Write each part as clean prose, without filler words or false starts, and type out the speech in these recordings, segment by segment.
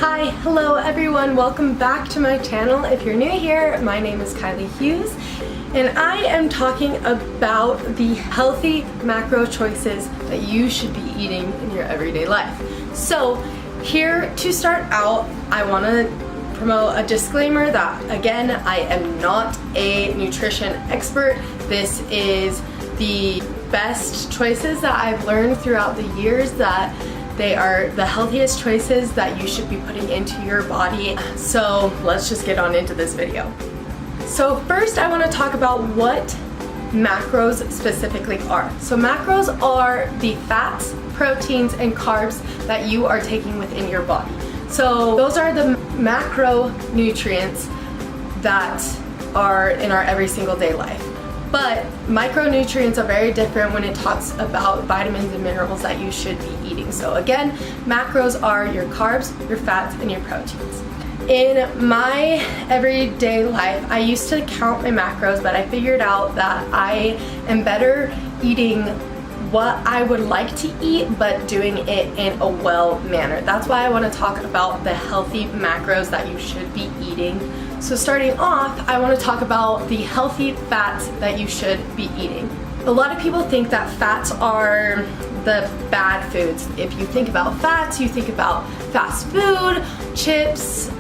Hi, hello everyone, welcome back to my channel. If you're new here, my name is Kylie Hughes and I am talking about the healthy macro choices that you should be eating in your everyday life. So here to start out, I want to promote a disclaimer that again, I am not a nutrition expert. This is the best choices that I've learned throughout the years, that they are the healthiest choices that you should be putting into your body. So let's just get on into this video. So first I want to talk about what macros specifically are. So macros are the fats, proteins, and carbs that you are taking within your body. So those are the macronutrients that are in our every single day life. But micronutrients are very different when it talks about vitamins and minerals that you should be eating. So again, macros are your carbs, your fats, and your proteins. In my everyday life, I used to count my macros, but I figured out that I am better eating what I would like to eat, but doing it in a well manner. That's why I want to talk about the healthy macros that you should be eating. So starting off, I want to talk about the healthy fats that you should be eating. A lot of people think that fats are the bad foods. If you think about fats, you think about fast food, chips,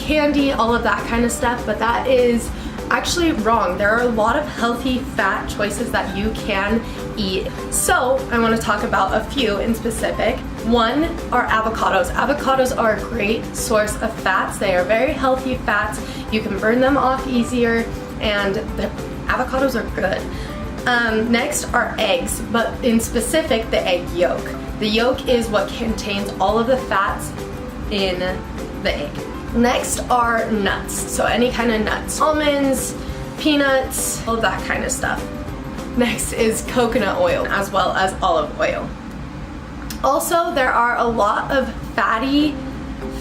candy, all of that kind of stuff, but that is actually wrong. There are a lot of healthy fat choices that you can eat. So I want to talk about a few in specific. One are avocados. Avocados are a great source of fats. They are very healthy fats. You can burn them off easier, and the avocados are good. Next are eggs, but in specific the egg yolk. The yolk is what contains all of the fats in the egg. Next are nuts, so any kind of nuts. Almonds, peanuts, all of that kind of stuff. Next is coconut oil, as well as olive oil. Also, there are a lot of fatty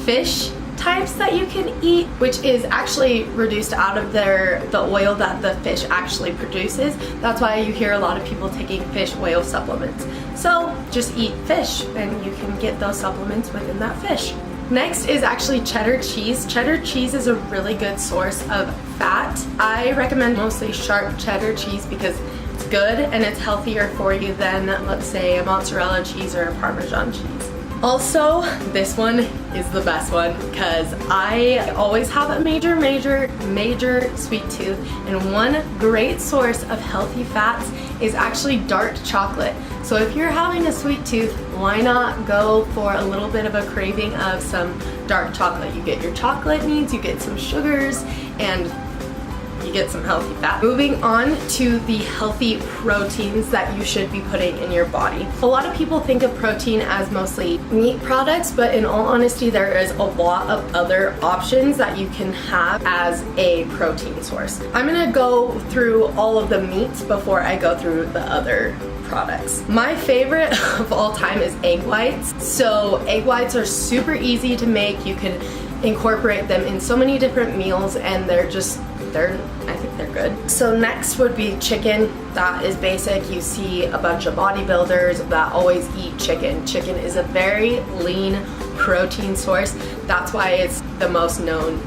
fish types that you can eat, which is actually reduced out of the oil that the fish actually produces. That's why you hear a lot of people taking fish oil supplements. So just eat fish and you can get those supplements within that fish. Next is actually cheddar cheese. Cheddar cheese is a really good source of fat. I recommend mostly sharp cheddar cheese because it's good and it's healthier for you than, let's say, a mozzarella cheese or a Parmesan cheese. Also, this one is the best one because I always have a major sweet tooth, and one great source of healthy fats is actually dark chocolate. So if you're having a sweet tooth, why not go for a little bit of a craving of some dark chocolate? You get your chocolate needs, you get some sugars, and you get some healthy fat. Moving on to the healthy proteins that you should be putting in your body. A lot of people think of protein as mostly meat products, but in all honesty, there is a lot of other options that you can have as a protein source. I'm gonna go through all of the meats before I go through the other products. My favorite of all time is egg whites. So egg whites are super easy to make. You can incorporate them in so many different meals, and I think they're good. So next would be chicken. That is basic. You see a bunch of bodybuilders that always eat chicken. Chicken is a very lean protein source. That's why it's the most known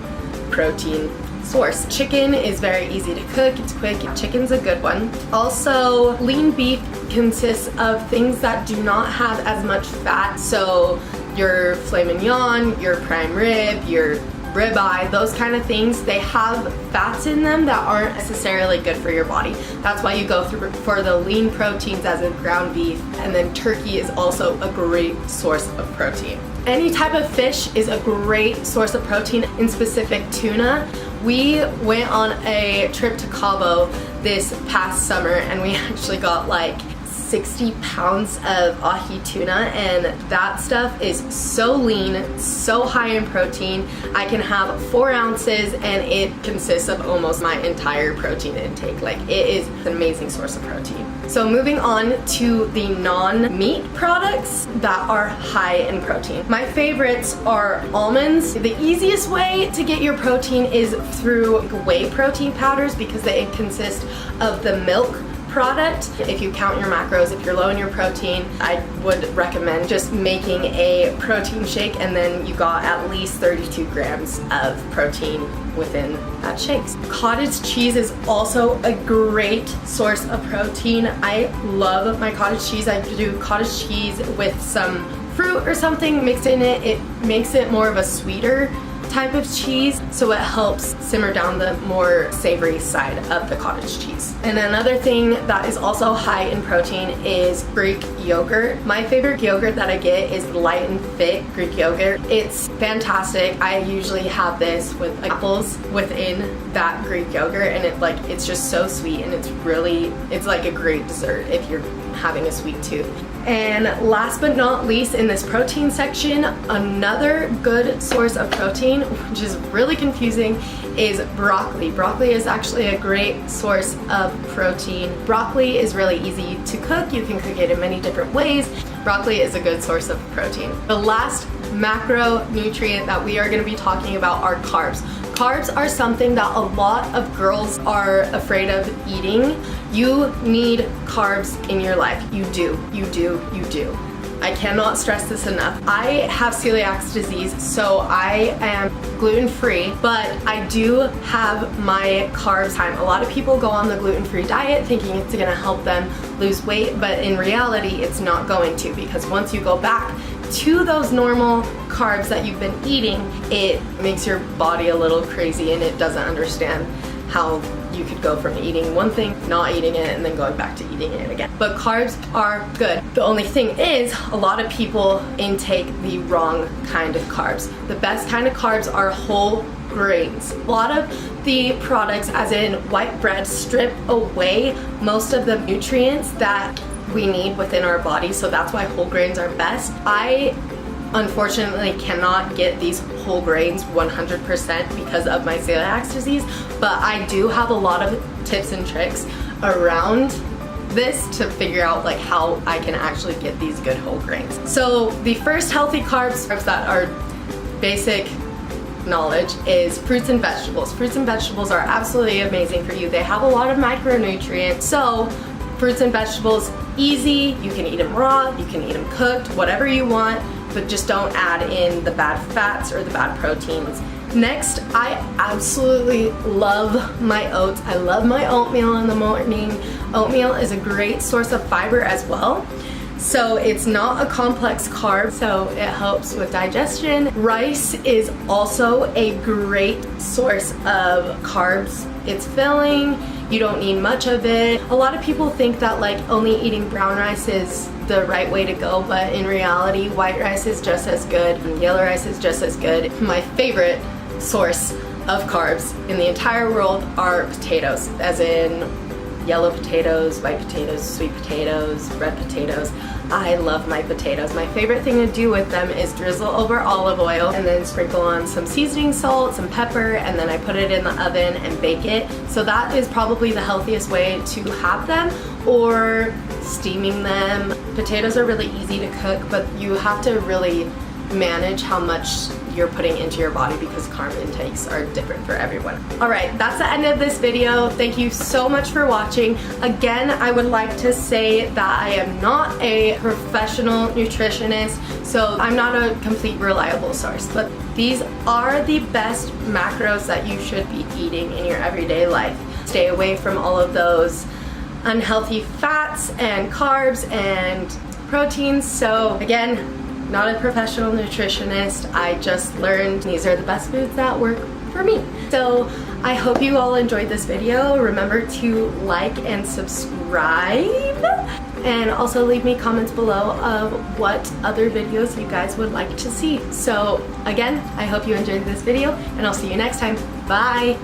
protein source. Chicken is very easy to cook, it's quick, chicken's a good one. Also, lean beef consists of things that do not have as much fat. So your filet mignon, your prime rib, your ribeye, those kind of things, they have fats in them that aren't necessarily good for your body. That's why you go through for the lean proteins, as in ground beef, and then turkey is also a great source of protein. Any type of fish is a great source of protein, in specific tuna. We went on a trip to Cabo this past summer and we actually got like 60 pounds of ahi tuna, and that stuff is so lean, so high in protein. I can have 4 ounces and it consists of almost my entire protein intake. Like, it is an amazing source of protein. So moving on to the non-meat products that are high in protein. My favorites are almonds. The easiest way to get your protein is through whey protein powders because they consist of the milk product. If you count your macros, if you're low in your protein, I would recommend just making a protein shake, and then you got at least 32 grams of protein within that shake. Cottage cheese is also a great source of protein. I love my cottage cheese. I do cottage cheese with some fruit or something mixed in it. It makes it more of a sweeter type of cheese, so it helps simmer down the more savory side of the cottage cheese. And another thing that is also high in protein is Greek yogurt. My favorite yogurt that I get is light and fit Greek yogurt. It's fantastic. I usually have this with apples within that Greek yogurt, and it's just so sweet, and it's like a great dessert if you're having a sweet tooth. And last but not least, in this protein section, another good source of protein, which is really confusing, is broccoli. Broccoli is actually a great source of protein. Broccoli is really easy to cook. You can cook it in many different ways. Broccoli is a good source of protein. The last macronutrient that we are going to be talking about are carbs. Carbs are something that a lot of girls are afraid of eating. You need carbs in your life. You do. I cannot stress this enough. I have celiac disease, so I am gluten-free, but I do have my carbs time. A lot of people go on the gluten-free diet thinking it's gonna help them lose weight, but in reality, it's not going to, because once you go back to those normal carbs that you've been eating, it makes your body a little crazy, and it doesn't understand how you could go from eating one thing, not eating it, and then going back to eating it again. But carbs are good. The only thing is, a lot of people intake the wrong kind of carbs. The best kind of carbs are whole grains. A lot of the products, as in white bread, strip away most of the nutrients that we need within our body, so that's why whole grains are best. I unfortunately cannot get these whole grains 100% because of my celiac disease, but I do have a lot of tips and tricks around this to figure out how I can actually get these good whole grains. So the first healthy carbs that are basic knowledge is fruits and vegetables. Fruits and vegetables are absolutely amazing for you. They have a lot of micronutrients. So fruits and vegetables, easy. You can eat them raw, you can eat them cooked, whatever you want, but just don't add in the bad fats or the bad proteins. Next, I absolutely love my oats. I love my oatmeal in the morning. Oatmeal is a great source of fiber as well. So it's not a complex carb, so it helps with digestion. Rice is also a great source of carbs. It's filling, you don't need much of it. A lot of people think that only eating brown rice is the right way to go, but in reality, white rice is just as good, and yellow rice is just as good. My favorite source of carbs in the entire world are potatoes, as in yellow potatoes, white potatoes, sweet potatoes, red potatoes. I love my potatoes. My favorite thing to do with them is drizzle over olive oil and then sprinkle on some seasoning salt, some pepper, and then I put it in the oven and bake it. So that is probably the healthiest way to have them, or steaming them. Potatoes are really easy to cook, but you have to really manage how much you're putting into your body because carb intakes are different for everyone. Alright, that's the end of this video. Thank you so much for watching. Again, I would like to say that I am not a professional nutritionist, so I'm not a complete reliable source, but these are the best macros that you should be eating in your everyday life. Stay away from all of those unhealthy fats and carbs and proteins. So again, not a professional nutritionist. I just learned these are the best foods that work for me. So I hope you all enjoyed this video. Remember to like and subscribe, and also leave me comments below of what other videos you guys would like to see. So again, I hope you enjoyed this video, and I'll see you next time. Bye.